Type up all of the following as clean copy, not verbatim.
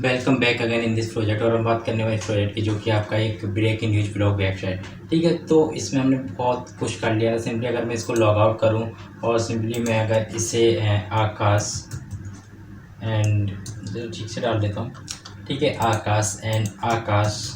Welcome back again in this project. और हम बात करने वाले इस प्रोजेक्ट की, जो कि आपका एक ब्रेकिंग न्यूज़ ब्लॉग वेबसाइट। ठीक है, तो इसमें हमने बहुत कुछ कर लिया है। सिंपली अगर मैं इसको लॉग आउट करूं और सिंपली मैं अगर इसे आकाश एंड ठीक से डाल देता हूँ। ठीक है, आकाश एंड आकाश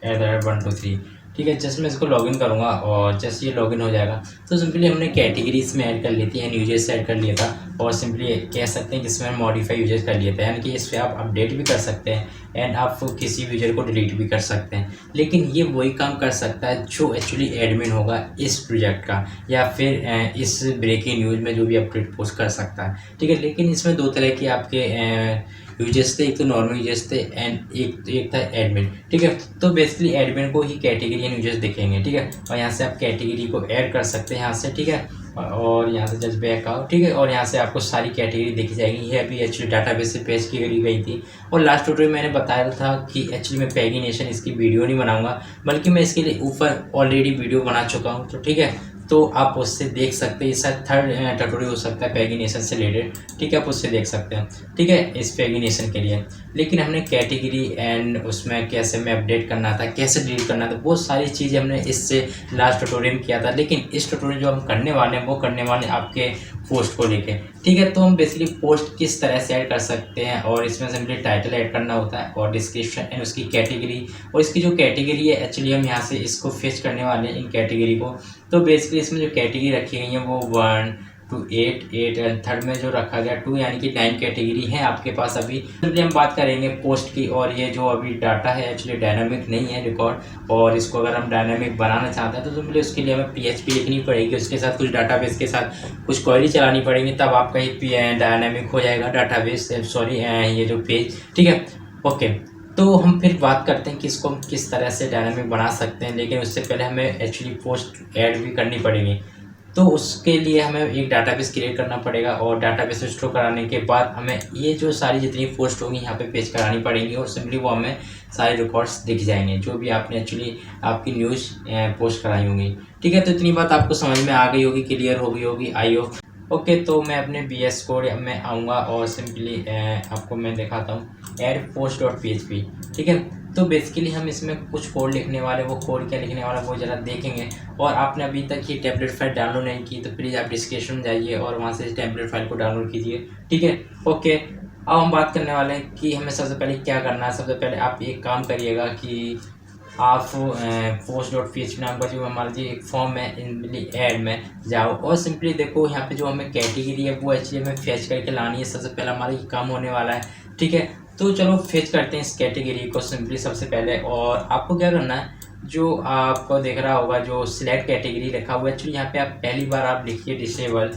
@123। ठीक है, जस्ट मैं इसको लॉगिन करूँगा और जस्ट ये लॉगिन हो जाएगा। तो सिंपली हमने कैटेगरीज में ऐड कर ली थी एंड यूजर्स से ऐड कर लिया था, और सिंपली कह सकते हैं कि इसमें मॉडिफाई यूजर्स कर लिए थे, यानी कि इस पर आप अपडेट भी कर सकते हैं एंड आप किसी यूजर को डिलीट भी कर सकते हैं। लेकिन ये वही काम कर सकता है जो एक्चुअली एडमिन होगा इस प्रोजेक्ट का, या फिर इस ब्रेकिंग न्यूज़ में जो भी अपडेट पोस्ट कर सकता है। ठीक है, लेकिन इसमें दो तरह के आपके यूजर्स थे, एक तो नॉर्मल यूजर्स थे एंड एक था एडमिन। ठीक है, तो बेसिकली एडमिन को ही कैटेगरी एंड यूजर्स दिखेंगे। ठीक है, और यहाँ से आप कैटेगरी को ऐड कर सकते हैं यहाँ से। ठीक है, और यहाँ से जस्ट बैक आओ। ठीक है, और यहाँ से आपको सारी कैटेगरी देखी जाएगी। ये अभी एक्चुअली डाटाबेस से पेश की गई थी, और लास्ट ट्यूटोरियल मैंने बताया था कि एक्चुअली मैं पैगिनेशन इसकी वीडियो नहीं बनाऊंगा, बल्कि मैं इसके लिए ऊपर ऑलरेडी वीडियो बना चुका हूँ। तो ठीक है, तो आप उससे देख सकते हैं। शायद थर्ड ट्यूटोरियल हो सकता है पैगिनेशन से रिलेटेड। ठीक है, आप उससे देख सकते हैं। ठीक है, इस पैगिनेशन के लिए लेकिन हमने कैटेगरी एंड उसमें कैसे में अपडेट करना था, कैसे डिलीट करना था, बहुत सारी चीज़ें हमने इससे लास्ट ट्यूटोरियल में किया था। लेकिन इस ट्यूटोरियल जो हम करने वाले हैं वो करने वाले आपके पोस्ट को लेके। ठीक है, तो हम बेसिकली पोस्ट किस तरह से ऐड कर सकते हैं, और इसमें सिंपली टाइटल ऐड करना होता है और डिस्क्रिप्शन एंड उसकी कैटेगरी, और इसकी जो कैटेगरी है एक्चुअली हम यहाँ से इसको फेच करने वाले हैं इन कैटेगरी को। तो बेसिकली इसमें जो कैटेगरी रखी गई है वो 1 to 8 एंड थर्ड में जो रखा गया 2, यानी कि 9 कैटेगरी है आपके पास। अभी सिंपली हम बात करेंगे पोस्ट की, और ये जो अभी डाटा है एक्चुअली डायनामिक नहीं है रिकॉर्ड, और इसको अगर हम डायनामिक बनाना चाहते हैं तो सिंपली उसके लिए हमें PHP लिखनी पड़ेगी, उसके साथ कुछ डाटाबेस के साथ कुछ क्वेरी चलानी पड़ेगी, तब आपका ये डायनामिक हो जाएगा डाटाबेस, सॉरी ये जो पेज। ठीक है, ओके। तो हम फिर बात करते हैं कि इसको हम किस तरह से डायनामिक बना सकते हैं, लेकिन उससे पहले हमें एक्चुअली पोस्ट ऐड भी करनी पड़ेगी। तो उसके लिए हमें एक डाटाबेस क्रिएट करना पड़ेगा, और डाटाबेस स्टोर कराने के बाद हमें ये जो सारी जितनी पोस्ट होंगी यहाँ पे पेज करानी पड़ेंगी, और सिंपली वो हमें सारे रिकॉर्ड्स दिख जाएंगे जो भी आपने एक्चुअली आपकी न्यूज़ पोस्ट कराई होंगी। ठीक है, तो इतनी बात आपको समझ में आ गई होगी, क्लियर हो गई होगी, आई होप। ओके, तो मैं अपने VS कोड में आऊँगा और सिंपली आपको मैं दिखाता हूँ एड पोस्ट डॉट PHP। ठीक है, तो बेसिकली हम इसमें कुछ कोड लिखने वाले, वो कोड क्या लिखने वाला वो ज़रा देखेंगे। और आपने अभी तक ये टेम्पलेट फाइल डाउनलोड नहीं की तो प्लीज़ आप डिस्क्रिप्शन में जाइए और वहाँ से इस टेम्पलेट फाइल को डाउनलोड कीजिए। ठीक है, ओके। अब हम बात करने वाले हैं कि हमें सबसे पहले क्या करना है। सबसे पहले आप एक काम करिएगा कि आप पोस्ट डॉट PHP नाम का जो हमारा जो एक फॉर्म है इनली ऐड में जाओ, और सिंपली देखो यहाँ पे जो हमें कैटेगरी है वो एक्चुअली हमें फेच करके लानी है। सबसे पहले हमारा ये काम होने वाला है। ठीक है, तो चलो फेच करते हैं इस कैटेगरी को सिंपली सबसे पहले। और आपको क्या करना है, जो आपको दिख रहा होगा जो सिलेक्ट कैटेगरी रखा हुआ है, एक्चुअली यहाँ पे आप पहली बार आप लिखिए डिसेबल।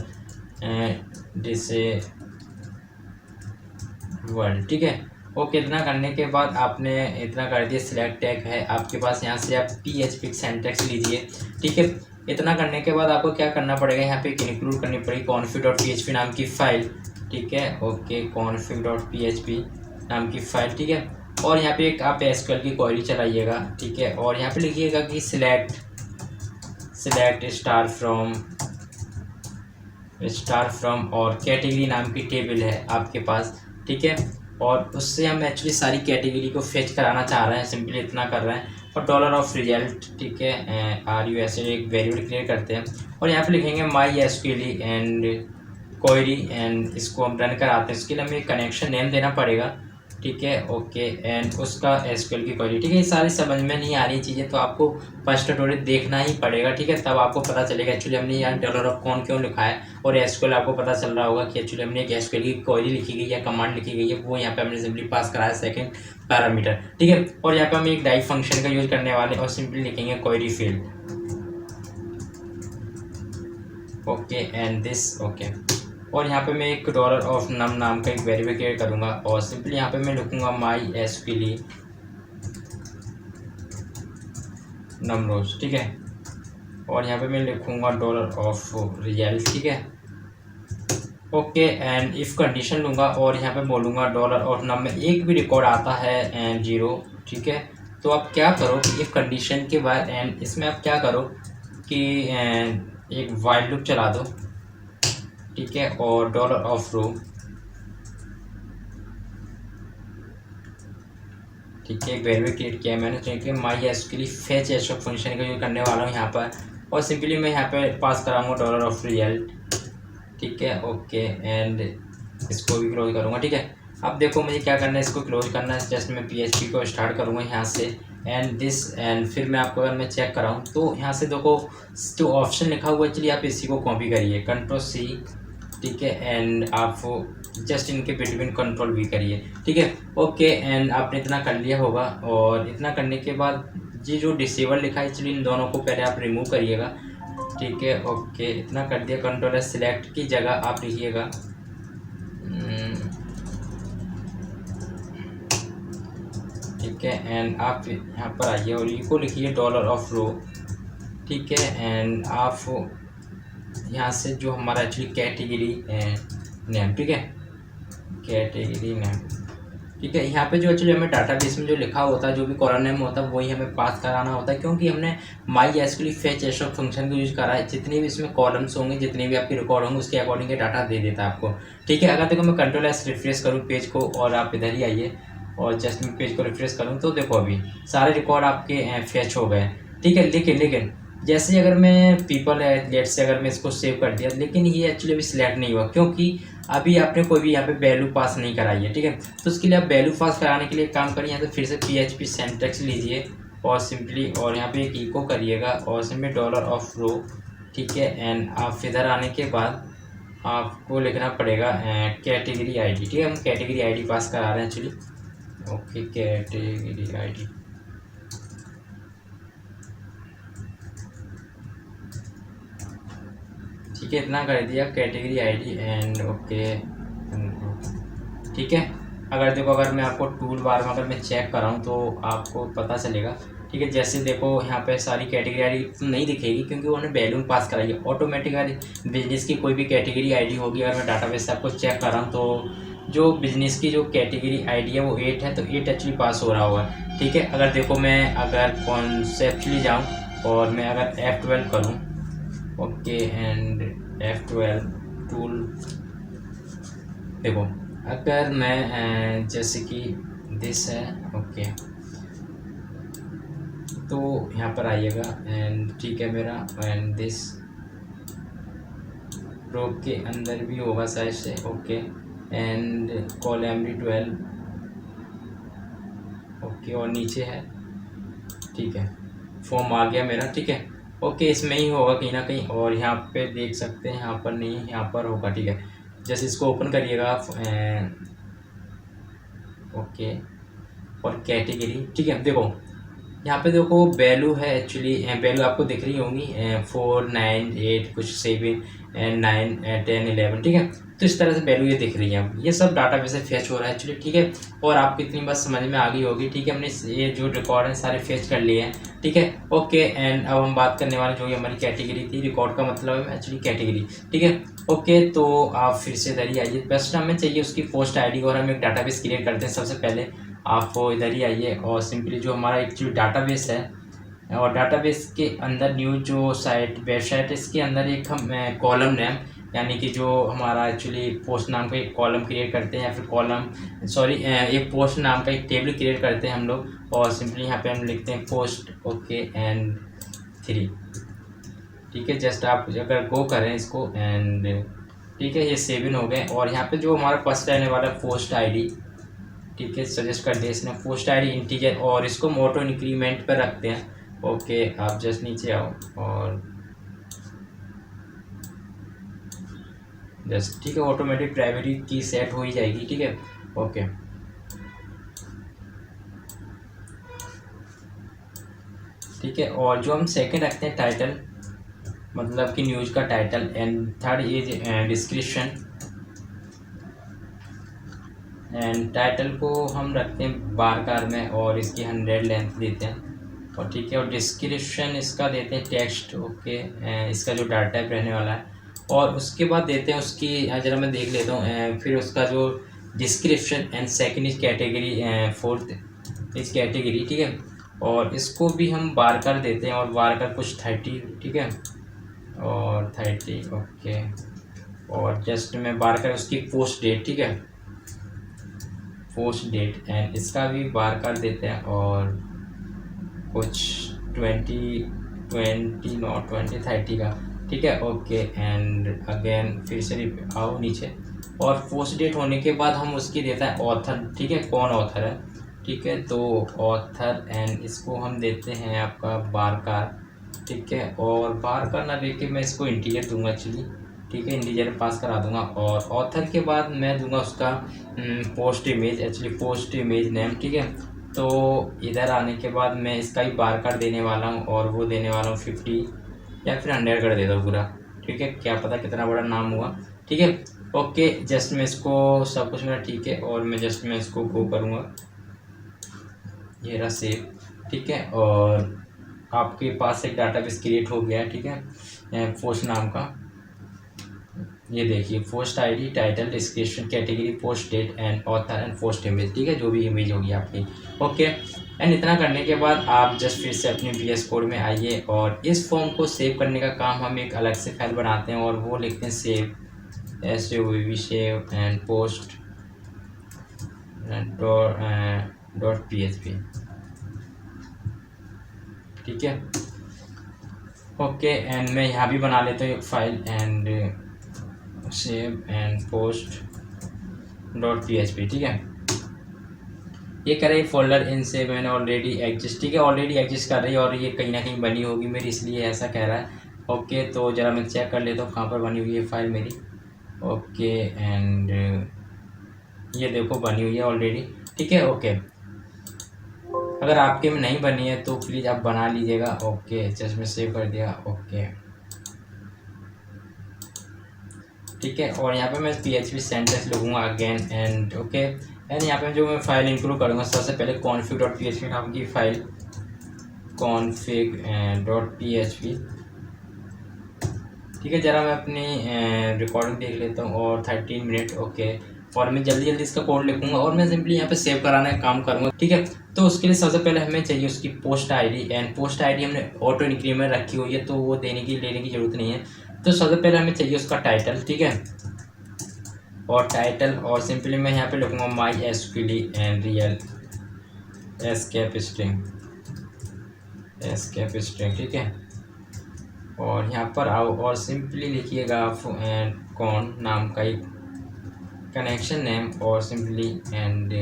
ठीक है, ओके। इतना करने के बाद आपने इतना कर दिया, सिलेक्ट टैग है आपके पास, यहाँ से आप PHP सिंटैक्स लीजिए। ठीक है, इतना करने के बाद आपको क्या करना पड़ेगा, यहाँ पे इंक्लूड करनी पड़ेगी config.php नाम की फ़ाइल। ठीक है, ओके, config.php नाम की फ़ाइल। ठीक है, और यहाँ पे एक आप SQL की क्वेरी चलाइएगा। ठीक है, और यहाँ पे लिखिएगा कि सिलेक्ट स्टार फ्रॉम और कैटेगरी नाम की टेबल है आपके पास। ठीक है, और उससे हम एक्चुअली सारी कैटेगरी को फेच कराना चाह रहे हैं, सिंपली इतना कर रहे हैं। और $of result, ठीक है, RUS एक वेरिएबल क्रिएट करते हैं, और यहाँ पे लिखेंगे MySQL एंड क्वेरी, एंड इसको हम रन कराते हैं। इसके लिए हमें एक कनेक्शन नेम देना पड़ेगा। ठीक है, ओके, एंड उसका SQL की क्वेरी। ठीक है, ये सारी समझ में नहीं आ रही चीज़ें तो आपको फर्स्ट ट्यूटोरियल देखना ही पड़ेगा। ठीक है, तब आपको पता चलेगा एक्चुअली हमने यहाँ $of क्यों लिखा है, और SQL आपको पता चल रहा होगा कि एक्चुअली हमने एक SQL की क्वेरी लिखी गई है, कमांड लिखी गई है, वो यहाँ पे हमने सिंपली पास कराया सेकंड पैरामीटर। ठीक है, और यहाँ पे हम एक डाइव फंक्शन का यूज करने वाले और सिंपली लिखेंगे query field. Okay, and this okay, और यहाँ पे मैं एक $of num नाम का एक वेरिएबल क्रिएट करूँगा, और सिंपली यहाँ पे मैं लिखूँगा MySQL num rows। ठीक है, और यहाँ पे मैं लिखूँगा $of result। ठीक है, ओके, एंड इफ़ कंडीशन लूँगा और यहाँ पे बोलूँगा $of num में एक भी रिकॉर्ड आता है एंड 0। ठीक है, तो आप क्या करो कि इफ़ कंडीशन के बाद एंड इसमें आप क्या करो कि एक वाइल लूप चला दो। ठीक है, और $of row ठीक है, एक वेरिएबल क्रिएट किया है मैंने, ठीक है। माई एसक्यूएल फेच एसो फंक्शन का यूज करने वाला हूँ यहाँ पर, और सिंपली मैं यहाँ पे पास कराऊंगा डॉलर ऑफ रिजल्ट, ठीक है। ओके, एंड इसको भी क्लोज करूँगा, ठीक है। अब देखो मुझे क्या करना है, इसको क्लोज करना है। जस्ट मैं PHP को स्टार्ट करूँगा यहाँ से, एंड दिस, एंड फिर मैं आपको अगर मैं चेक कराऊँ तो यहाँ से देखो जो ऑप्शन लिखा हुआ है, चलिए आप इसी को कॉपी करिए, Ctrl+C, ठीक है। एंड आप जस्ट इनके बिटवीन कंट्रोल भी करिए, ठीक है। ओके, एंड आपने इतना कर लिया होगा, और इतना करने के बाद ये जो डिसेबल लिखा है, चलिए इन दोनों को पहले आप रिमूव करिएगा, ठीक है। ओके, इतना कर दिया। Ctrl+S सिलेक्ट की जगह आप लिखिएगा ठीक है, एंड आप यहाँ पर आइए और ये को लिखिए डॉलर ऑफ रो, ठीक है। एंड आप यहाँ से जो हमारा एक्चुअली कैटेगरी नेम, ठीक है, कैटेगरी नेम, ठीक है। यहाँ पे जो एक्चुअली हमें डाटाबेस में जो लिखा होता है, जो भी कॉलम नेम होता है, वही हमें पास कराना होता है, क्योंकि हमने माई एसक्यूएल फेच एसो फंक्शन को यूज़ करा है। जितने भी इसमें कॉलम्स होंगे, जितने भी आपके रिकॉर्ड होंगे, उसके अकॉर्डिंग के डाटा दे देता है आपको, ठीक है। अगर देखो मैं Ctrl+S रिफ्रेश करूँ पेज को, और आप इधर ही आइए और जस्ट मैं पेज को रिफ्रेश करूँ, तो देखो अभी सारे रिकॉर्ड आपके फेच हो गए, ठीक है। लेकिन जैसे अगर मैं पीपल है, लेट से अगर मैं इसको सेव कर दिया, लेकिन ये एक्चुअली अभी सिलेक्ट नहीं हुआ, क्योंकि अभी आपने कोई भी यहाँ पे वैल्यू पास नहीं कराई है, ठीक है। तो उसके लिए आप वैल्यू पास कराने के लिए काम करिए, यहाँ से फिर से PHP सिंटैक्स लीजिए, और सिंपली और यहाँ पे एक इको करिएगा, और सिंपली डॉलर ऑफ रो, ठीक है। एंड आप इधर आने के बाद आपको लिखना पड़ेगा कैटेगरी ID, ठीक है। हम कैटेगरी ID पास करा रहे हैं एक्चुअली, ओके, कैटेगरी ID, ठीक है। इतना कर दिया कैटेगरी ID, एंड ओके, ठीक है। अगर देखो, अगर मैं आपको टूल बार में अगर मैं चेक कराऊँ तो आपको पता चलेगा, ठीक है। जैसे देखो यहाँ पे सारी कैटेगरी ID नहीं दिखेगी, क्योंकि उन्होंने वैल्यू पास कराई है। ऑटोमेटिकली बिजनेस की कोई भी कैटेगरी ID होगी, अगर मैं डाटाबेस से आपको चेक कराऊँ तो जो बिजनेस की जो कैटेगरी ID है वो 8 है, तो 8 एक्चुअली पास हो रहा होगा, ठीक है। अगर देखो मैं अगर कॉन्सेप्चुअली जाऊँ और मैं अगर F12 करूँ, ओके, एंड F12 टूल, देखो अगर मैं जैसे कि दिस है, ओके, तो यहाँ पर आइएगा, एंड ठीक है मेरा, एंड दिस रो के अंदर भी होगा शायद से, ओके, एंड कॉलमरी 12, ओके, और नीचे है, ठीक है। फॉर्म आ गया मेरा, ठीक है। ओके, इसमें ही होगा कहीं ना कहीं, और यहाँ पे देख सकते हैं, यहाँ पर नहीं, यहाँ पर होगा, ठीक है। जैसे इसको ओपन करिएगा आप, ओके, और कैटेगरी, ठीक है। देखो यहाँ पे देखो वैल्यू है, एक्चुअली वैल्यू आपको दिख रही होंगी 4, 9, 8, कुछ 7 एंड 9, 10, 11, ठीक है। तो इस तरह से वैल्यू ये दिख रही है, ये सब डाटाबेस से फेच हो रहा है एक्चुअली, ठीक है। और आपको इतनी बात समझ में आ गई होगी, ठीक है। हमने ये जो रिकॉर्ड है सारे फेच कर लिए हैं, ठीक है। ओके, एंड अब हम बात करने वाले जो ये हमारी कैटेगरी थी, रिकॉर्ड का मतलब है एक्चुअली कैटेगरी, ठीक है। ओके, तो आप फिर से इधर ही आइए, फर्स्ट हमें चाहिए उसकी पोस्ट ID, और हम एक डाटाबेस क्रिएट करते हैं। सबसे पहले आप इधर ही आइए, और सिंपली जो हमारा एक्चुअली डाटाबेस है, और डाटाबेस के अंदर न्यू जो वेबसाइट है, इसके अंदर एक हम कॉलम नेम, यानी कि जो हमारा एक्चुअली पोस्ट नाम का एक कॉलम क्रिएट करते हैं, या फिर एक पोस्ट नाम का एक टेबल क्रिएट करते हैं हम लोग, और सिंपली यहाँ पे हम लिखते हैं पोस्ट, ओके, एंड 3, ठीक है। जस्ट आप अगर गो करें इसको, एंड ठीक है, ये 7 हो गए। और यहाँ पे जो हमारा फर्स्ट रहने वाला पोस्ट ID, ठीक है, सजेस्ट कर दिया इसने पोस्ट ID इंटीजर, और इसको हम ऑटो इंक्रीमेंट पर रखते हैं, ओके। आप जस्ट नीचे आओ और जस्ट, ठीक है, ऑटोमेटिक प्राइमरी की सेट हो ही जाएगी, ठीक है, ओके। ठीक है, और जो हम सेकंड रखते हैं टाइटल, मतलब कि न्यूज़ का title, and third is description, and title को हम रखते हैं बारकार में, और इसकी 100 लेंथ देते हैं, और ठीक है। और डिस्क्रिप्शन इसका देते हैं टेक्स्ट, ओके, इसका जो डाटा टाइप रहने वाला है, और उसके बाद देते हैं उसकी, ज़रा मैं देख लेता हूँ, फिर उसका जो description, and second is category, fourth is category, ठीक है। और इसको भी हम बारकार देते हैं, और बारकार कुछ 30, ठीक है, और 30, ओके। और जस्ट मैं बारकार उसकी पोस्ट डेट, ठीक है, पोस्ट डेट एंड इसका भी बार कर देते हैं और कुछ 20 नॉट 20 30 का, ठीक है। ओके एंड अगेन फिर से आओ नीचे और पोस्ट डेट होने के बाद हम उसकी देता है ऑथर, ठीक है, कौन ऑथर है, ठीक है। तो ऑथर एंड इसको हम देते हैं आपका बार कार, ठीक है। और बार कार ना लेके मैं इसको इंटीजर दूंगा एक्चुअली, ठीक है, इंटीजर पास करा दूंगा। और ऑथर के बाद मैं दूंगा उसका post image, actually post image name, ठीक है। तो इधर आने के बाद मैं इसका ही बार कार्ड देने वाला हूँ और वो देने वाला हूँ 50 या फिर 100 कर देता हूँ पूरा, ठीक है, क्या पता कितना बड़ा नाम हुआ, ठीक है। ओके जस्ट मैं इसको सब कुछ मेरा ठीक है और मैं जस्ट मैं इसको गो करूँगा, ये रहा सेव, ठीक है। और आपके पास एक डाटाबेस क्रिएट हो गया है, ठीक है, पोस्ट नाम का। ये देखिए post ID, title, description, category, post date and author and post image, ठीक है, जो भी इमेज होगी आपकी। ओके एंड इतना करने के बाद आप जस्ट फिर से अपने VS कोड में आइए और इस फॉर्म को सेव करने का काम हम एक अलग से फाइल बनाते हैं और वो लिखते हैं save, SAVE save and post dot PHP, ठीक है। ओके एंड मैं यहाँ भी बना लेता हूँ एक file and save and post dot PHP, ठीक है। ये करे फोल्डर इनसे मैंने ऑलरेडी एग्जिस्ट, ठीक है, ऑलरेडी एग्जिस्ट कर रही है और ये कहीं ना कहीं बनी होगी मेरी, इसलिए ऐसा कह रहा है। ओके तो ज़रा मैं चेक कर लेता हूँ कहाँ पर बनी हुई है फाइल मेरी। ओके एंड ये देखो बनी हुई है ऑलरेडी, ठीक है। ओके अगर आपके में नहीं बनी है तो प्लीज़ आप बना लीजिएगा। ओके जस्ट मैं सेव कर दिया, ओके ठीक है। और यहाँ पे मैं PHP सेंटेंस लिखूँगा अगेन एंड ओके एंड यहाँ पे जो मैं फाइल इंक्लूड करूँगा सबसे पहले config डॉट PHP नाम की फाइल, config डॉट PHP, ठीक है। ज़रा मैं अपनी रिकॉर्डिंग देख लेता हूँ और 13 मिनट, ओके। और मैं जल्दी जल्दी इसका कोड लिखूँगा और मैं सिंपली यहाँ पे सेव कराने का काम करूँगा, ठीक है। तो उसके लिए सबसे पहले हमें चाहिए उसकी post ID and post ID हमने ऑटो इंक्रीमेंट रखी हुई है तो वो लेने की ज़रूरत नहीं है। तो सबसे पहले हमें चाहिए उसका टाइटल, ठीक है, और टाइटल और सिंपली मैं यहाँ पे लिखूँगा MySQL and real escape string, ठीक है। और यहाँ पर आओ और सिंपली लिखिएगा आप कौन नाम का एक कनेक्शन नेम और सिंपली एंड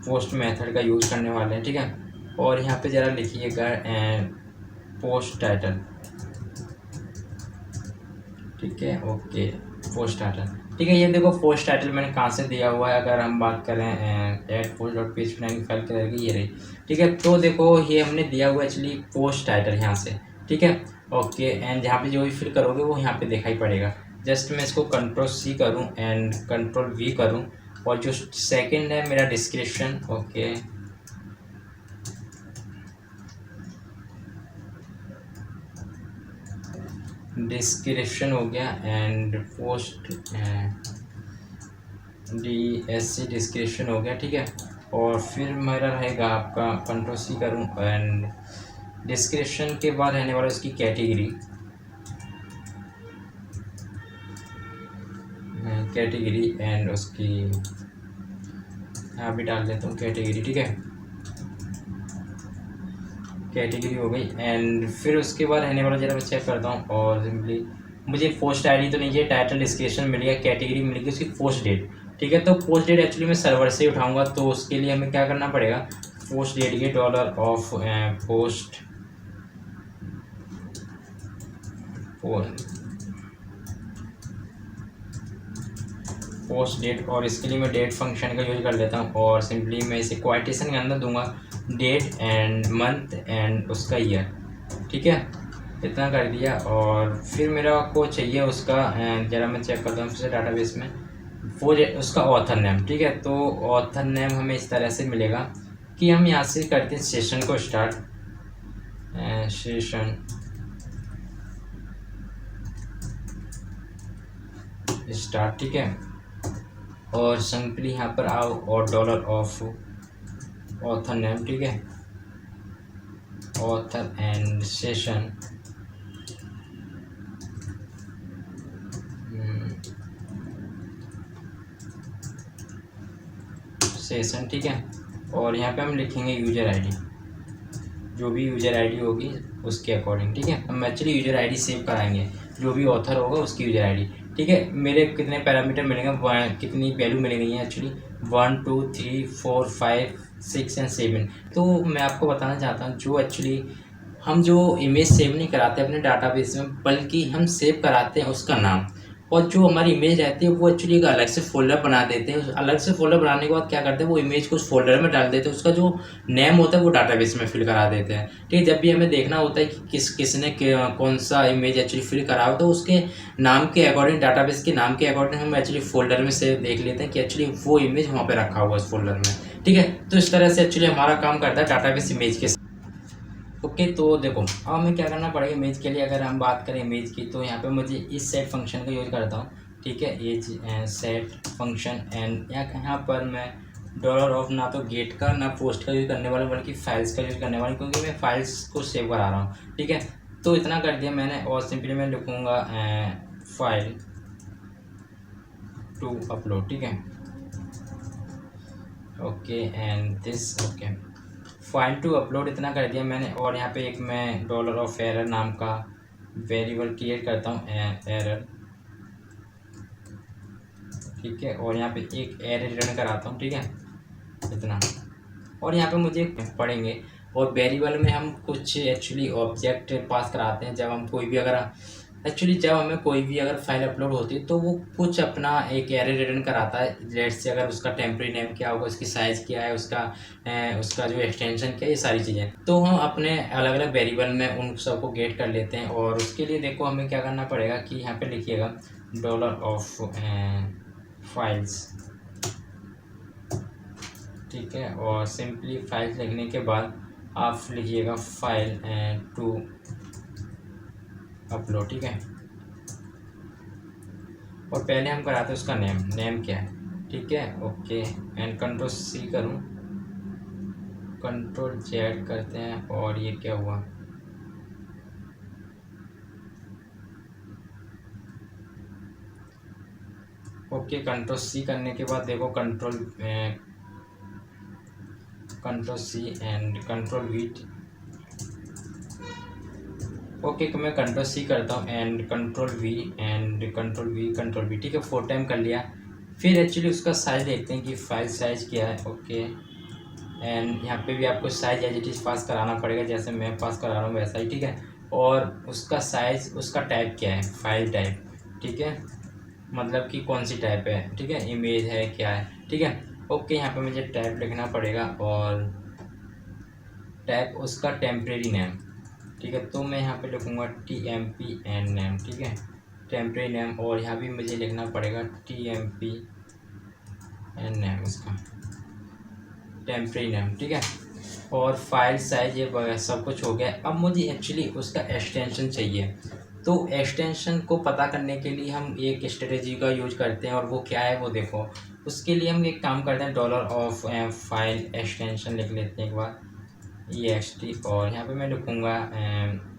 पोस्ट मेथड का यूज़ करने वाले हैं, ठीक है। और यहाँ पे ज़रा लिखिएगा पोस्ट टाइटल, ठीक है। ओके पोस्ट टाइटल, ठीक है। ये देखो पोस्ट टाइटल मैंने कहाँ से दिया हुआ है, अगर हम बात करें एट पोस्ट डॉट PHP नाम की फाइल के करके ये रही, ठीक है। तो देखो ये हमने दिया हुआ एक्चुअली पोस्ट टाइटल यहाँ से, ठीक है। ओके एंड यहाँ पे जो भी फिल करोगे वो यहाँ पे दिखाई पड़ेगा। जस्ट मैं इसको Ctrl+C करूँ एंड Ctrl+V करूँ और जो सेकंड है मेरा डिस्क्रिप्शन, ओके डिस्क्रिप्शन हो गया एंड पोस्ट DSC डिस्क्रिप्शन हो गया, ठीक है। और फिर मेरा रहेगा आपका Ctrl+C करूँ एंड डिस्क्रिप्शन के बाद रहने वाला उसकी कैटेगरी एंड उसकी यहाँ भी डाल देता हूँ कैटेगरी, ठीक है। कैटेगरी हो गई एंड फिर उसके बाद रहने वाला जरा मैं चेक करता हूँ और सिंपली मुझे पोस्ट आईडी तो नहीं चाहिए, टाइटल डिस्क्रिप्शन मिल गया, कैटेगरी मिल गई, उसकी पोस्ट डेट, ठीक है। तो पोस्ट डेट एक्चुअली मैं सर्वर से ही उठाऊँगा तो उसके लिए हमें क्या करना पड़ेगा, पोस्ट डेट के डॉलर ऑफ पोस्ट डेट और इसके लिए मैं डेट फंक्शन का यूज कर लेता हूँ और सिंपली मैं इसे क्वाइटेशन के अंदर दूंगा डेट एंड मंथ एंड उसका ईयर, ठीक है। इतना कर दिया और फिर मेरा को चाहिए उसका ज़रा मैं चेक करता हूँ फिर डाटाबेस में वो उसका ऑथर नेम, ठीक है। तो ऑथर नेम हमें इस तरह से मिलेगा कि हम यहाँ से करते हैं सेशन को स्टार्ट, सेशन स्टार्ट, ठीक है। और सिंपली यहाँ पर आओ और डॉलर ऑफ ऑथर नेम, ठीक है, ऑथर एंड सेशन सेशन, ठीक है। और यहाँ पे हम लिखेंगे यूज़र आईडी, जो भी यूज़र आईडी होगी उसके अकॉर्डिंग, ठीक है। हम एक्चुअली यूज़र आईडी सेव कराएंगे, जो भी ऑथर होगा उसकी यूज़र आईडी, ठीक है। मेरे कितने पैरामीटर मिलेंगे, कितनी वैल्यू मिलेंगी एक्चुअली 1 2 3 4 5 6 एंड 7। तो मैं आपको बताना चाहता हूँ, जो एक्चुअली हम जो इमेज सेव नहीं कराते अपने डाटाबेस में, बल्कि हम सेव कराते हैं उसका नाम, और जो हमारी इमेज रहती है वो एक्चुअली एक अलग से फ़ोल्डर बना देते हैं। अलग से फ़ोल्डर बनाने के बाद क्या करते हैं, वो इमेज को उस फ़ोल्डर में डाल देते हैं, उसका जो नेम होता है वो डाटाबेस में फिल करा देते हैं, ठीक है। जब भी हमें देखना होता है कि किसने कौन सा इमेज एक्चुअली फिल करा हो, तो उसके नाम के अकॉर्डिंग, डाटाबेस के नाम के अकॉर्डिंग हम एक्चुअली फ़ोल्डर में से देख लेते हैं कि एक्चुअली वो इमेज वहाँ पर रखा हुआ है उस फ़ोल्डर में, ठीक है। तो इस तरह से एक्चुअली हमारा काम करता है डाटाबेस इमेज के। ओके, तो देखो अब हमें क्या करना पड़ेगा इमेज के लिए। अगर हम बात करें इमेज की, तो यहाँ पे मुझे इस सेट फंक्शन का यूज़ करता हूँ, ठीक है। ये सेट फंक्शन, एंड यहाँ पर मैं डॉलर ऑफ ना तो गेट का ना पोस्ट का यूज़ करने वाला, बल्कि फाइल्स का यूज़ करने वाला, क्योंकि मैं फाइल्स को सेव करा रहा हूँ, ठीक है। तो इतना कर दिया मैंने, और सिंपली मैं लिखूँगा फाइल टू अपलोड, ठीक है। Okay, and this, okay, file to upload इतना कर दिया मैंने। और यहाँ पे एक मैं डॉलर ऑफ एरर नाम का वेरिएबल क्रिएट करता हूँ, एरर, ठीक है। और यहाँ पे एक एरर रिटर्न कराता हूँ, ठीक है, इतना। और यहाँ पे मुझे पढ़ेंगे, और वेरिएबल में हम कुछ एक्चुअली ऑब्जेक्ट पास कराते हैं। जब हम कोई भी जब हमें कोई भी अगर फाइल अपलोड होती है, तो वो कुछ अपना एक एरर रिटर्न कराता है। लेट्स से अगर उसका टेम्परेरी नेम क्या होगा, उसकी साइज़ क्या है, उसका जो एक्सटेंशन क्या है, ये सारी चीज़ें तो हम अपने अलग अलग वेरिएबल में उन सबको गेट कर लेते हैं। और उसके लिए देखो हमें क्या करना पड़ेगा कि यहाँ पे लिखिएगा डॉलर ऑफ फाइल्स, ठीक है। और सिंपली फाइल्स लिखने के बाद आप लिखिएगा फाइल टू अपलोड, ठीक है। और पहले हम कराते हैं उसका नेम क्या है, ठीक है। ओके, एंड कंट्रोल सी करूँ, कंट्रोल जेड करते हैं, और ये क्या हुआ, ओके। कंट्रोल सी करने के बाद देखो control C and control V, okay. तो मैं कंट्रोल सी करता हूँ, and control V and control V, ठीक है। 4 टाइम कर लिया। फिर एक्चुअली उसका साइज़ देखते हैं कि फाइल साइज़ क्या है, ओके। एंड यहाँ पे भी आपको साइज़ एज इट इज़ पास कराना पड़ेगा, जैसे मैं पास करा रहा हूँ वैसा ही, ठीक है। और उसका साइज़, उसका टाइप क्या है, फाइल टाइप, ठीक है, मतलब कि कौन सी टाइप है, ठीक है, इमेज है क्या है, ठीक है। ओके, यहाँ पे मुझे टाइप लिखना पड़ेगा, और टाइप उसका टेम्परेरी नेम, ठीक है। तो मैं यहाँ पे लिखूँगा TMP एंड नेम, ठीक है, टेम्परेरी नेम। और यहाँ भी मुझे लिखना पड़ेगा TMP एंड नेम, इसका टेम्परेरी नेम, ठीक है। और फाइल साइज ये वगैरह सब कुछ हो गया। अब मुझे एक्चुअली उसका एक्सटेंशन चाहिए, तो एक्सटेंशन को पता करने के लिए हम एक स्ट्रेटजी का यूज करते हैं, और वो क्या है वो देखो। उसके लिए हम एक काम करते हैं, डॉलर ऑफ फाइल एक्सटेंशन लिख लेते हैं एक बार, EXT। और यहाँ पे मैं लिखूँगा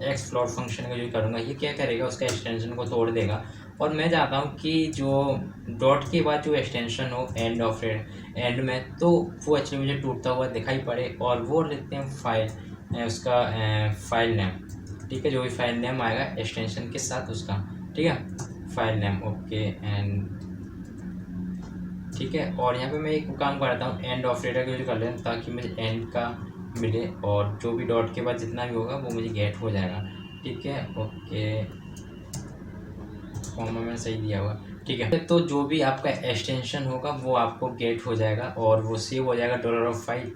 एक्सप्लोर फंक्शन का यूज करूँगा। ये क्या करेगा, उसका एक्सटेंशन को तोड़ देगा। और मैं चाहता हूँ कि जो डॉट के बाद जो एक्सटेंशन हो एंड में, तो वो एक्चुअली मुझे टूटता हुआ दिखाई पड़े। और वो लिखते हैं फाइल, उसका फाइल नेम, ठीक है, जो भी फाइल नेम आएगा एक्सटेंशन के साथ उसका, ठीक है, फाइल नेम, ओके। एंड ठीक है। और यहाँ पे मैं एक काम करता हूँ, एंड ऑपरेटर का यूज कर लेता हूँ, ताकि मुझे एंड का मिले, और जो भी डॉट के बाद जितना भी होगा वो मुझे गेट हो जाएगा, ठीक है, ओके। फॉर्म में सही दिया हुआ, ठीक है। तो जो भी आपका एक्सटेंशन होगा वो आपको गेट हो जाएगा, और वो सेव हो जाएगा डॉलर ऑफ फाइल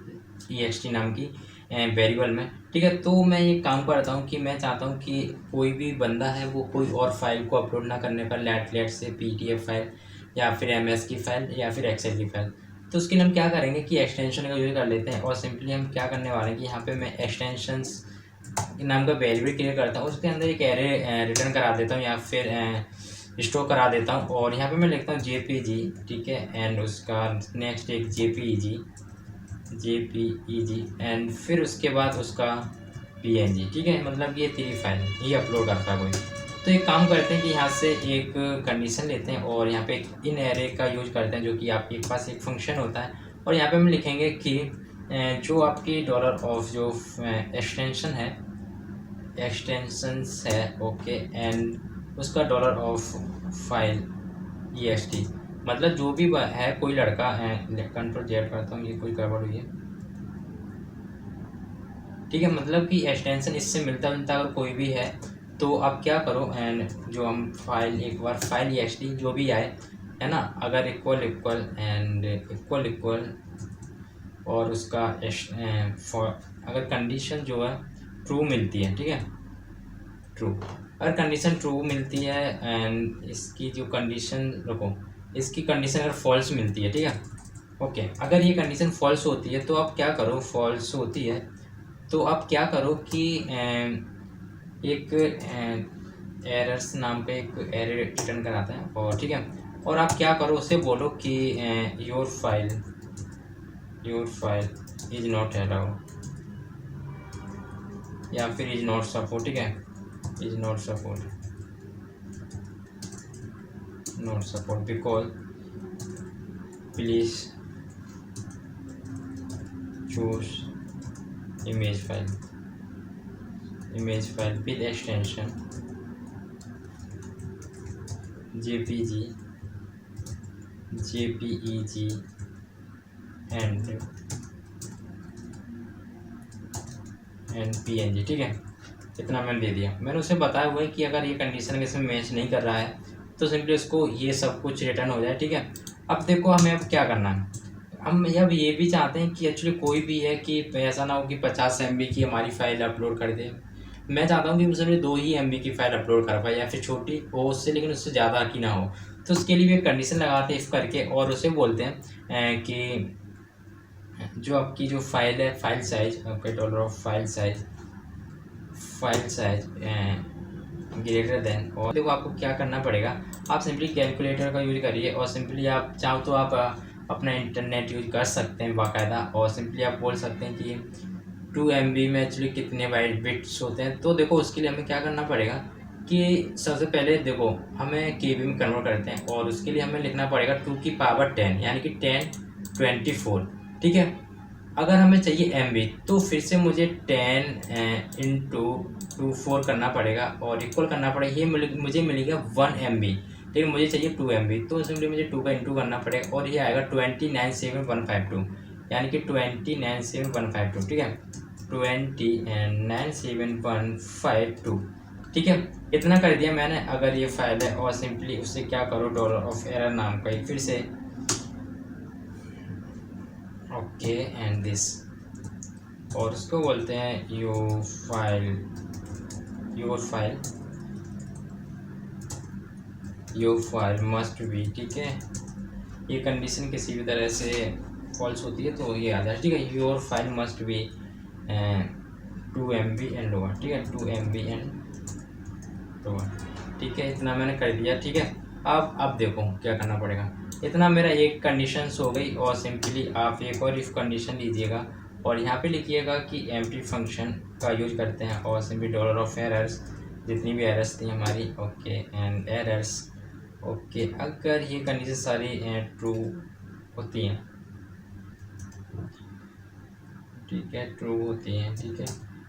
EXT नाम की वेरिएबल में, ठीक है। तो मैं ये काम करता हूँ कि मैं चाहता हूँ कि कोई भी बंदा है वो कोई और फाइल को अपलोड ना करने पर, लेट से PDF फाइल, या फिर MS की फ़ाइल, या फिर एक्सेल की फ़ाइल, तो उसके लिए हम क्या करेंगे कि एक्सटेंशन का यूज़ कर लेते हैं। और सिंपली हम क्या करने वाले हैं कि यहाँ पे मैं एक्सटेंशंस नाम का वेरिएबल क्रिएट करता हूँ, उसके अंदर एक एरे रिटर्न करा देता हूँ, या फिर स्टोर करा देता हूँ। और यहाँ पे मैं लिखता हूँ JPG, ठीक है, एंड उसका नेक्स्ट एक JPEG, एंड फिर उसके बाद उसका PNG, ठीक है। मतलब ये 3 फाइल ये अपलोड करता है कोई। तो एक काम करते हैं कि यहाँ से एक कंडीशन लेते हैं, और यहाँ पे एक इन एरे का यूज करते हैं, जो कि आपके पास एक फंक्शन होता है, और यहाँ पे हम लिखेंगे कि जो आपकी डॉलर ऑफ जो एक्सटेंशंस है ओके, एंड उसका डॉलर ऑफ फाइल EXT, मतलब जो भी है कोई लड़का कंट्रोल जेड करता हूँ, ये कोई गड़बड़ हुई है, ठीक है। मतलब कि एक्सटेंशन इससे मिलता जुलता अगर कोई भी है तो आप क्या करो, एंड जो हम फाइल एक बार फाइल EXT जो भी आए है ना, अगर equal equal and equal equal और उसका अगर कंडीशन जो है ट्रू मिलती है, ठीक है, ट्रू, अगर कंडीशन ट्रू मिलती है एंड इसकी जो कंडीशन रखो, इसकी कंडीशन अगर फॉल्स मिलती है, ठीक है, ओके, अगर ये कंडीशन फॉल्स होती है तो आप क्या करो, फॉल्स होती है तो आप क्या करो कि एक एरर्स नाम पे एक एरर रिटर्न कराता है, और ठीक है, और आप क्या करो उसे बोलो कि your file is not allowed या फिर इज नॉट सपोर्ट, ठीक है, is not support because please choose image file with extension jpeg and png, ठीक है, इतना मैंने दे दिया। मैंने उसे बताया हुआ है कि अगर ये कंडीशन के साथ मैच नहीं कर रहा है तो सिंपली उसको ये सब कुछ रिटर्न हो जाए, ठीक है। अब देखो हमें अब क्या करना है, हम अब ये भी चाहते हैं कि एक्चुअली कोई भी है कि ऐसा ना हो कि 50 MB की हमारी फ़ाइल अपलोड कर दे। मैं चाहता हूँ कि मुझे 2 ही MB की फ़ाइल अपलोड कर पाए या फिर छोटी हो उससे, लेकिन उससे ज़्यादा की ना हो। तो उसके लिए भी एक कंडीशन लगाते हैं इफ़ करके, और उसे बोलते हैं कि जो आपकी जो फाइल है, फाइल साइज आपका dollar of file size greater than, और देखो आपको क्या करना पड़ेगा, आप सिंपली कैलकुलेटर का यूज करिए, और सिंपली आप चाहो तो आप अपना इंटरनेट यूज कर सकते हैं बाकायदा, और सिंपली आप बोल सकते हैं कि 2 MB में एक्चुअली कितने बाइट बिट्स होते हैं। तो देखो उसके लिए हमें क्या करना पड़ेगा कि सबसे पहले देखो हमें KB में कन्वर्ट करते हैं, और उसके लिए हमें लिखना पड़ेगा 2 की पावर 10 यानी कि 1024, ठीक है। अगर हमें चाहिए MB तो फिर से मुझे 10 इंटू 24 करना पड़ेगा और इक्वल करना पड़ेगा, ये मुझे मिलेगा 1 MB, लेकिन मुझे चाहिए 2 MB, तो सिंपली मुझे 2 का इंटू करना पड़ेगा और ये आएगा 297152 यानी कि 297152, ठीक है, 297152, ठीक है, इतना कर दिया मैंने। अगर ये फाइल है और सिंपली उससे क्या करो, डॉलर ऑफ एरर नाम का फिर से ओके एंड दिस, और उसको बोलते हैं योर फाइल मस्ट बी, ठीक है, ये कंडीशन किसी भी तरह से फॉल्स होती है तो ये आ जाए, ठीक है, your file must be 2 MB and lower, ठीक है, 2 MB एंड लोअर, ठीक है, इतना मैंने कर दिया, ठीक है। अब देखो क्या करना पड़ेगा, इतना मेरा एक कंडीशन हो गई, और सिंपली आप एक और इफ़ कंडीशन लीजिएगा और यहाँ पे लिखिएगा कि एम्प्टी फंक्शन का यूज करते हैं, और सिंपली डॉलर ऑफ एरर्स जितनी भी एरर्स थी हमारी, ओके एंड एरर्स, ओके, अगर ये कंडीशन सारी ट्रू होती हैं, ठीक है, ट्रू होती हैं, ठीक है,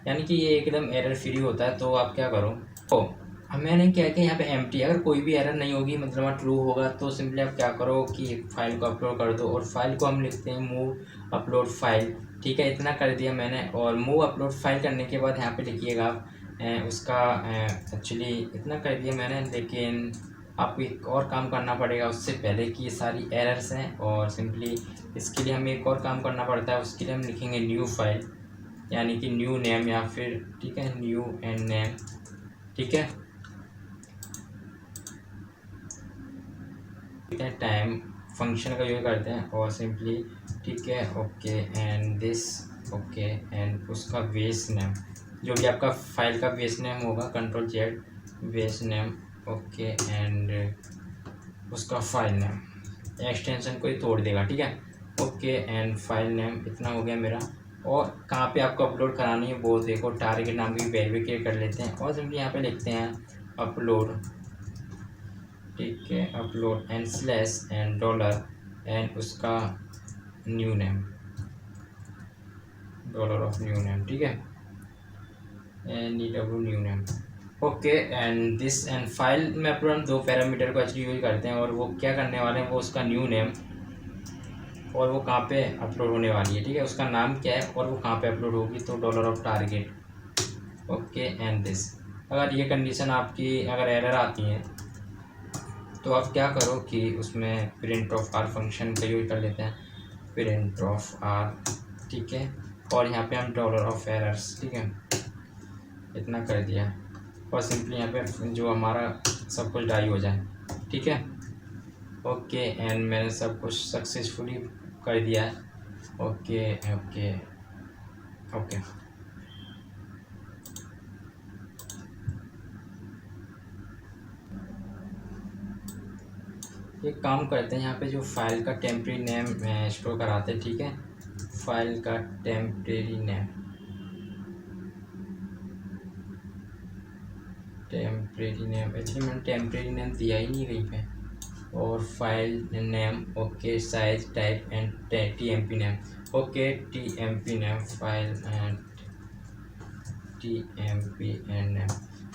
यानी कि ये एकदम एरर फ्री होता है, तो आप क्या करो, तो मैंने क्या किया यहाँ पे एम्प्टी, अगर कोई भी एरर नहीं होगी मतलब ट्रू होगा, तो सिंपली आप क्या करो कि फाइल को अपलोड कर दो, और फाइल को हम लिखते हैं मूव अपलोड फाइल, ठीक है, इतना कर दिया मैंने। और मूव अपलोड फाइल करने के बाद यहाँ पे लिखिएगा आप उसका एक्चुअली इतना कर दिया मैंने, लेकिन आपको एक और काम करना पड़ेगा उससे पहले कि ये सारी एरर्स हैं, और सिंपली इसके लिए हमें एक और काम करना पड़ता है, उसके लिए हम लिखेंगे न्यू फाइल यानी कि न्यू नेम, या फिर ठीक है न्यू एंड नेम, ठीक है, टाइम फंक्शन का यूज करते हैं, और सिंपली ठीक है, okay and this, okay and उसका बेस नेम जो भी आपका फाइल का बेस नेम होगा, control Z base name, okay and उसका फाइल नेम एक्सटेंशन को ही तोड़ देगा, ठीक है, ओके एंड फाइल नेम, इतना हो गया मेरा। और कहाँ पे आपको अपलोड करानी है वो देखो, टारगेट नाम की वैल्यू क्रिएट कर लेते हैं, और सिंपली यहाँ पे लिखते हैं अपलोड, ठीक है, upload and slash and dollar and उसका न्यू नेम, $न्यू नेम, ठीक है, NEW new name. Okay and this and file में अपलोड हम दो पैरामीटर को एक्चुअली यूज करते हैं, और वो क्या करने वाले हैं, वो उसका न्यू नेम और वो कहाँ पे अपलोड होने वाली है, ठीक है, उसका नाम क्या है और वो कहाँ पे अपलोड होगी, तो $टारगेट। ओके एंड दिस, अगर ये कंडीशन आपकी अगर एरर आती है तो आप क्या करो कि उसमें प्रिंट ऑफ आर फंक्शन का यूज कर लेते हैं, प्रिंट ऑफ आर, ठीक है, और यहाँ पे हम $एरर्स, ठीक है, इतना कर दिया, और सिंपली यहाँ पे जो हमारा सब कुछ डाई हो जाए, ठीक है। ओके एंड मैंने सब कुछ सक्सेसफुली कर दिया है। ओके ओके ओके एक काम करते हैं, यहाँ पे जो फाइल का टेम्परेरी नेम स्टोर कराते हैं, ठीक है, फाइल का टेम्परेरी नेम, एक्चुअली मैंने टेम्परेरी नेम दिया ही नहीं कहीं पे, और file name, okay, size, type and TMP name, okay, TMP name, file and TMP and name,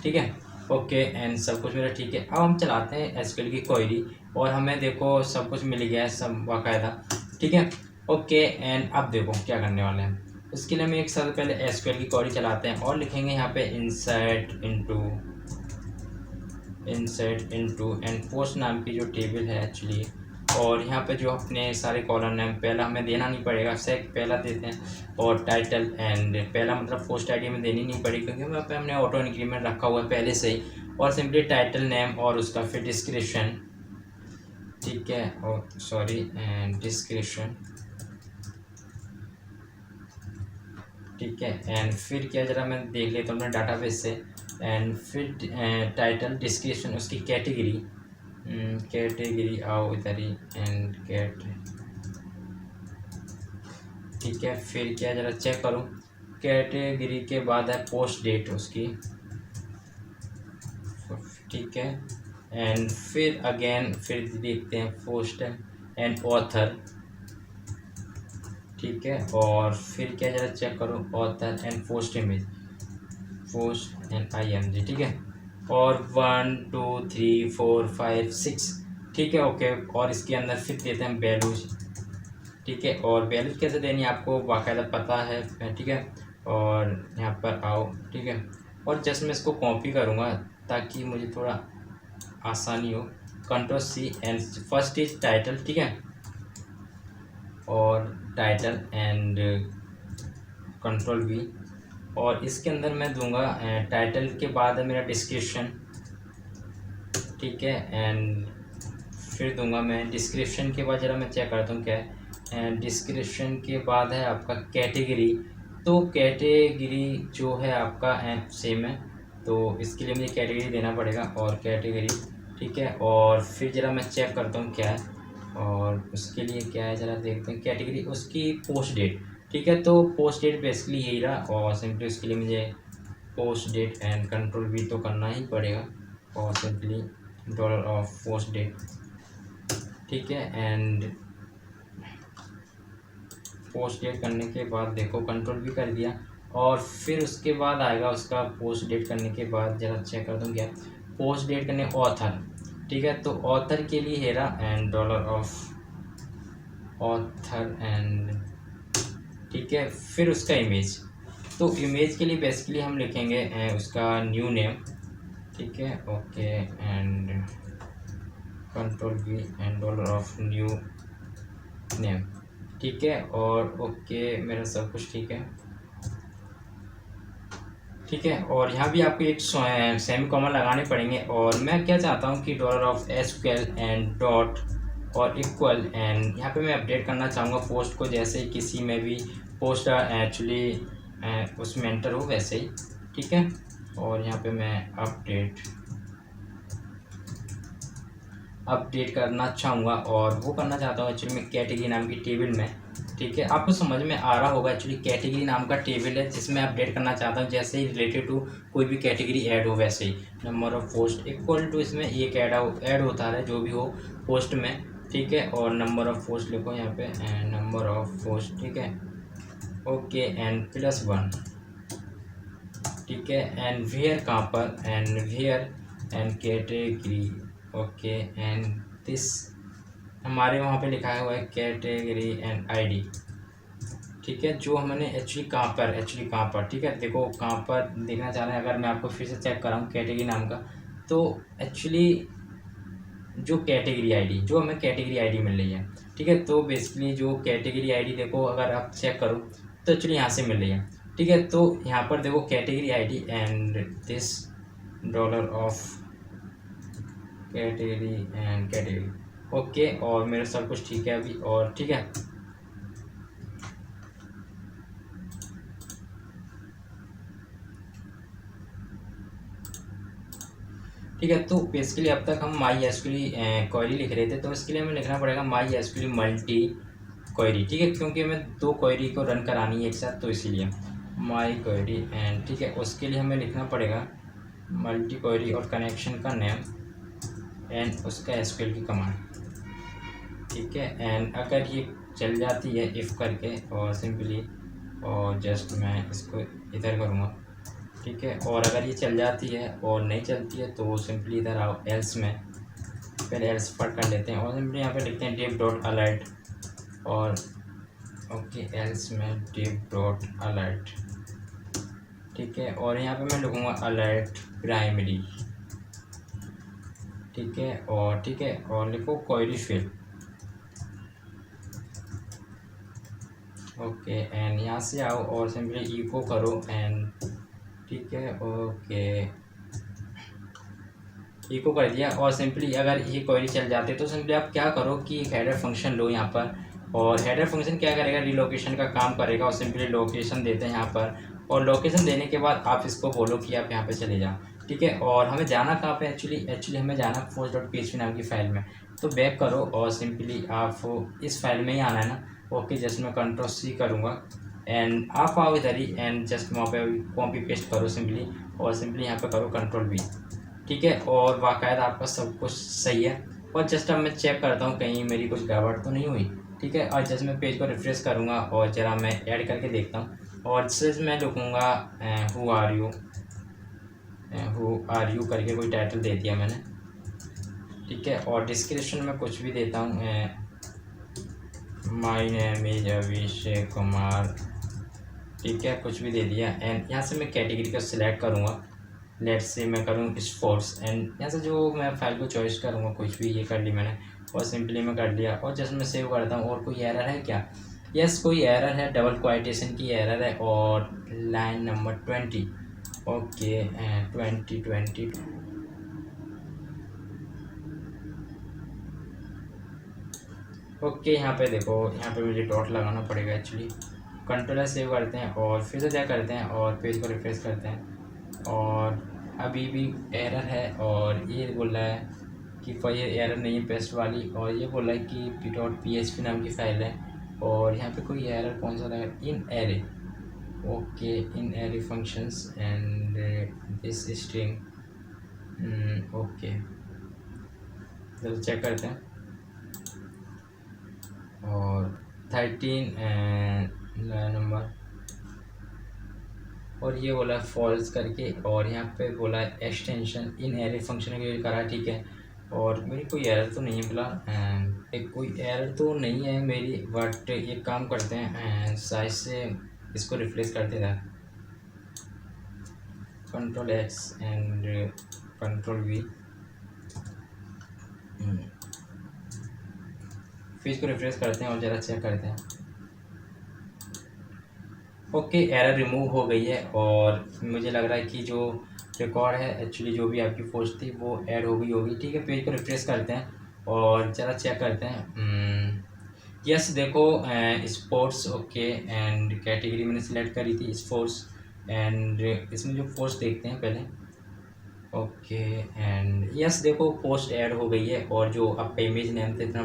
ठीक है। ओके एंड सब कुछ मेरा ठीक है। अब हम चलाते हैं SQL की क्वेरी, और हमें देखो सब कुछ मिल गया है सब बाकायदा, ठीक है। ओके एंड अब देखो क्या करने वाले हैं, उसके लिए हम एक सबसे पहले SQL की क्वेरी चलाते हैं और लिखेंगे यहाँ पे इंसर्ट इनटू एंड पोस्ट नाम की जो टेबल है एक्चुअली, और यहाँ पे जो अपने सारे कॉलम नेम पहला हमें देना नहीं पड़ेगा, सेक पहला देते हैं, और टाइटल एंड पहला मतलब पोस्ट आईडी में देनी नहीं पड़ेगी क्योंकि वहाँ पे हमने ऑटो इंक्रीमेंट रखा हुआ है पहले से ही, और सिंपली टाइटल नेम और उसका फिर डिस्क्रिप्शन, ठीक है, और सॉरी एंड डिस्क्रिप्शन, ठीक है, एंड फिर क्या जरा मैं देख लेता हूँ अपने डाटाबेस से, एंड फिर टाइटल, डिस्क्रिप्शन, उसकी कैटेगरी आओ इधर ही, एंड ठीक है, फिर क्या जरा चेक करूँ, कैटेगरी के बाद है पोस्ट डेट उसकी, ठीक है, एंड फिर अगेन फिर देखते हैं पोस्ट एंड ऑथर, ठीक है, और फिर क्या जरा चेक करो, author and post image, post and IMG, ठीक है, और 1 2 3 4 5 6, ठीक है, ओके, और इसके अंदर फिर देते हैं वैल्यूज, ठीक है, और वैल्यूज कैसे देनी है आपको बाकायदा पता है, ठीक है, और यहाँ पर आओ, ठीक है, और जस्ट मैं इसको कॉपी करूँगा ताकि मुझे थोड़ा आसानी हो, Ctrl+C and first is title, ठीक है, और टाइटल एंड Ctrl+V, और इसके अंदर मैं दूंगा टाइटल के बाद है मेरा डिस्क्रिप्शन, ठीक है, एंड फिर दूंगा मैं डिस्क्रिप्शन के बाद जरा मैं चेक करता हूँ क्या है, एंड डिस्क्रिप्शन के बाद है आपका कैटेगरी, तो कैटेगरी जो है आपका सेम है, तो इसके लिए मुझे कैटेगरी देना पड़ेगा, और कैटेगरी, ठीक है, और फिर ज़रा मैं चेक करता हूँ क्या है, और उसके लिए क्या है ज़रा देखते हैं, कैटेगरी उसकी पोस्ट डेट, ठीक है, तो पोस्ट डेट बेसिकली यही रहा, और सिंपली उसके लिए मुझे पोस्ट डेट एंड Ctrl+V तो करना ही पड़ेगा, और सिंपली $पोस्ट डेट, ठीक है, एंड पोस्ट डेट करने के बाद देखो Ctrl+V कर दिया, और फिर उसके बाद आएगा उसका पोस्ट डेट करने के बाद जरा चेक कर दूँ क्या, पोस्ट डेट करने ऑथर, ठीक है, तो ऑथर के लिए हेरा एंड $ऑथर एंड, ठीक है, फिर उसका इमेज, तो इमेज के लिए बेसिकली हम लिखेंगे उसका न्यू नेम, ठीक है, okay and Ctrl+V and $new name, ठीक है, और ओके मेरा सब कुछ ठीक है, ठीक है, और यहाँ भी आपको एक सेमी कॉमा लगाने पड़ेंगे, और मैं क्या चाहता हूँ कि $SQL एंड डॉट और इक्वल, एंड यहाँ पे मैं अपडेट करना चाहूँगा पोस्ट को, जैसे किसी में भी पोस्ट एक्चुअली उसमें एंटर हो वैसे ही, ठीक है, और यहाँ पे मैं अपडेट करना चाहूँगा, और वो करना चाहता हूँ एक्चुअली मैं कैटेगरी नाम की टेबल में, ठीक है, आपको समझ में आ रहा होगा, एक्चुअली कैटेगरी नाम का टेबल है जिसमें अपडेट करना चाहता हूँ, जैसे ही रिलेटेड टू कोई भी कैटेगरी ऐड हो वैसे ही, number of post equal to इसमें एक ऐड होता है जो भी हो पोस्ट में, ठीक है, और नंबर ऑफ़ पोस्ट लिखो यहाँ पे, नंबर ऑफ़ पोस्ट, ठीक है, ओके, एंड +1, ठीक है, एंड वेयर कहाँ पर, and where and category, okay, and this हमारे वहाँ पे लिखा हुआ है कैटेगरी एंड आईडी, ठीक है, जो हमने एक्चुअली कहाँ पर, ठीक है, देखो कहाँ पर देखना चाह रहे हैं। अगर मैं आपको फिर से चेक कराऊँ कैटेगरी नाम का, तो एक्चुअली जो कैटेगरी आईडी, जो हमें कैटेगरी आईडी मिल रही है, ठीक है, तो बेसिकली जो कैटेगरी आईडी देखो, अगर आप चेक करो तो एक्चुअली यहाँ से मिल रही है, ठीक है, तो यहाँ पर देखो category ID and this dollar of category and category, okay, और मेरा सब कुछ ठीक है अभी, और ठीक है, ठीक है, तो बेसिकली अब तक हम माई एसक्यूएल क्वेरी लिख रहे थे, तो इसके लिए हमें लिखना पड़ेगा माई एसक्यूएल मल्टी क्वेरी, ठीक है, क्योंकि हमें 2 क्वेरी को रन करानी है एक साथ, तो इसीलिए माई क्वेरी एंड, ठीक है, उसके लिए हमें लिखना पड़ेगा मल्टी क्वेरी और कनेक्शन का नेम एंड उसका एसक्यूएल की कमांड, ठीक है, एंड अगर ये चल जाती है इफ़ करके, और सिंपली और जस्ट मैं इसको इधर करूँगा, ठीक है, और अगर ये चल जाती है और नहीं चलती है तो सिंपली इधर आओ एल्स में, पहले एल्स पढ़ कर लेते हैं, और सिंपली यहाँ पे लिखते हैं div डॉट अलर्ट, और ओके एल्स में div डॉट अलर्ट, ठीक है, और यहाँ पे मैं लिखूँगा अलर्ट प्राइमरी, ठीक है, और लिखो क्वेरी फील्ड, ओके, एंड यहाँ से आओ और सिंपली इको करो एंड, ठीक है, ओके, इको कर दिया, और सिंपली अगर ये क्वेरी चल जाती है तो सिंपली आप क्या करो कि एक हेडर फंक्शन लो यहाँ पर, और हेडर फंक्शन क्या करेगा, रिलोकेशन का काम करेगा, और सिंपली लोकेशन देते हैं यहाँ पर, और लोकेशन देने के बाद आप इसको बोलो कि आप यहाँ पे चले जाओ, ठीक है, और हमें जाना कहाँ पे, एक्चुअली हमें जाना post.php नाम की फ़ाइल में, तो बैक करो और सिंपली आप इस फाइल में ही आना है ना, ओके, जस्ट मैं Ctrl+C करूँगा एंड आप आओ इधर ही, एंड जस्ट वहाँ पे कॉपी पेस्ट करो सिंपली, और सिंपली यहाँ पे करो Ctrl+V, ठीक है, और बाकायदा आपका सब कुछ सही है, और जस्ट अब मैं चेक करता हूँ कहीं मेरी कुछ गड़बड़ तो नहीं हुई, ठीक है, और जस्ट मैं पेज को रिफ्रेश करूँगा और ज़रा मैं ऐड करके देखता हूँ, और जस्ट मैं लिखूँगा हु आर यू करके कोई टाइटल दे दिया मैंने, ठीक है, और डिस्क्रिप्शन में कुछ भी देता हूँ, my name is Abhishek Kumar, ठीक है, कुछ भी दे दिया, एंड यहाँ से मैं कैटेगरी को सिलेक्ट करूँगा, लेट्स से मैं करूँ स्पोर्ट्स, एंड यहाँ से जो मैं फाइल को चॉइस करूँगा कुछ भी, ये कर ली मैंने, और सिंपली मैं कर लिया, और जस्ट मैं सेव करता हूँ। और कोई एरर है क्या? यस, कोई एरर है, डबल क्वाइटेशन की एरर है, और लाइन नंबर 20, ओके, 20 ओके, यहाँ पे देखो, यहाँ पे मुझे डॉट लगाना पड़ेगा एक्चुअली, कंट्रोलर सेव करते हैं और फिर से क्या करते हैं और पेज को रिफ्रेश करते हैं, और अभी भी एरर है, और ये बोल रहा है कि ये एरर नहीं है पेस्ट वाली, और ये बोल रहा है कि p.php नाम की फ़ाइल है, और यहाँ पे कोई एरर कौन सा लगा, इन array, okay, in array functions and this string, okay, चलो चेक करते हैं, और 13 नंबर, और ये बोला फॉल्स करके, और यहाँ पे बोला एक्सटेंशन इन एरे फंक्शन के लिए करा, ठीक है, और मेरी कोई एरर तो नहीं है बोला, कोई एरर तो नहीं है मेरी, बट एक काम करते हैं, साइज से इसको रिप्लेस करते हैं, Ctrl+X एंड Ctrl+V, फिर इसको रिफ्रेश करते हैं और ज़रा चेक करते हैं, ओके, एरर रिमूव हो गई है, और मुझे लग रहा है कि जो रिकॉर्ड है एक्चुअली जो भी आपकी पोस्ट थी वो ऐड हो गई होगी, ठीक है, पेज को रिफ्रेश करते हैं और ज़रा चेक करते हैं, यस, देखो स्पोर्ट्स, ओके, एंड कैटेगरी मैंने सेलेक्ट करी थी स्पोर्ट्स, एंड इसमें जो पोस्ट देखते हैं पहले, ओके, एंड यस, देखो पोस्ट ऐड हो गई है, और जो आपका इमेज नेम था इतना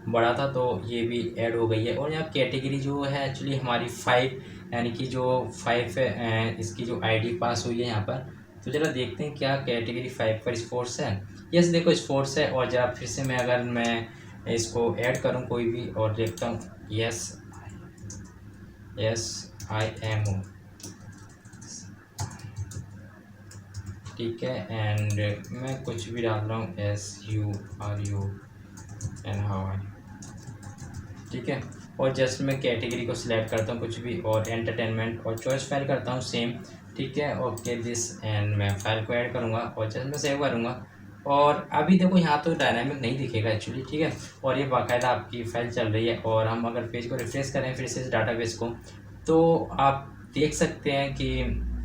बड़ा था तो ये भी ऐड हो गई है, और यहाँ कैटेगरी जो है एक्चुअली हमारी 5, यानी कि जो 5 है, इसकी जो आईडी पास हुई है यहाँ पर, तो ज़रा देखते हैं क्या कैटेगरी 5 पर स्पोर्ट्स है। यस, देखो स्पोर्ट्स है, और ज़रा फिर से मैं अगर मैं इसको ऐड करूँ कोई भी और देखता हूँ SIMO, ठीक है। एंड मैं कुछ भी डाल रहा हूँ SURU एंड हाउ आर, ठीक है। और जस्ट मैं कैटेगरी को सिलेक्ट करता हूँ कुछ भी और एंटरटेनमेंट और चॉइस फाइल करता हूँ सेम, ठीक है। ओके दिस एंड मैं फाइल को ऐड करूँगा और जस्ट मैं सेव करूँगा। और अभी देखो यहाँ तो डायनामिक नहीं दिखेगा एक्चुअली, ठीक है। और ये बाकायदा आपकी फाइल चल रही है और हम अगर पेज को रिफ्रेश करें फिर से इस डाटाबेस को, तो आप देख सकते हैं कि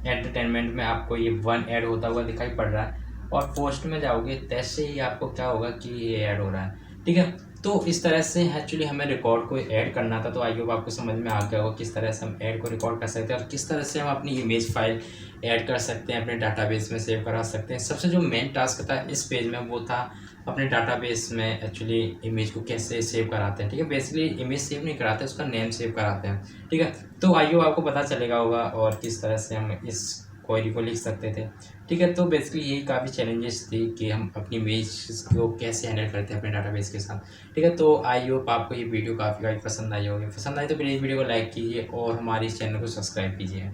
एंटरटेनमेंट में आपको ये 1 ऐड होता हुआ दिखाई पड़ रहा है और पोस्ट में जाओगे तैसे ही आपको क्या होगा कि ये ऐड हो रहा है, ठीक है। तो इस तरह से एक्चुअली हमें रिकॉर्ड को ऐड करना था, तो आई होप आपको समझ में आ गया होगा किस तरह से हम ऐड को रिकॉर्ड कर सकते हैं और किस तरह से हम अपनी इमेज फाइल ऐड कर सकते हैं, अपने डाटाबेस में सेव करा सकते हैं। सबसे जो मेन टास्क था इस पेज में वो था अपने डाटाबेस में एक्चुअली इमेज को कैसे सेव कराते हैं, ठीक है। बेसिकली इमेज सेव नहीं कराते, उसका नेम सेव कराते हैं, ठीक है। तो आई होप आपको पता चलेगा होगा और किस तरह से हम इस क्वेरी को लिख सकते थे, ठीक है। तो बेसिकली यही काफ़ी चैलेंजेस थी कि हम अपनी इमेज को कैसे हैंडल करते हैं अपने डाटाबेस के साथ, ठीक है। तो आई होप आपको ये वीडियो काफ़ी पसंद आई होगी। पसंद आई तो प्लीज़ वीडियो को लाइक कीजिए और हमारे इस चैनल को सब्सक्राइब कीजिए।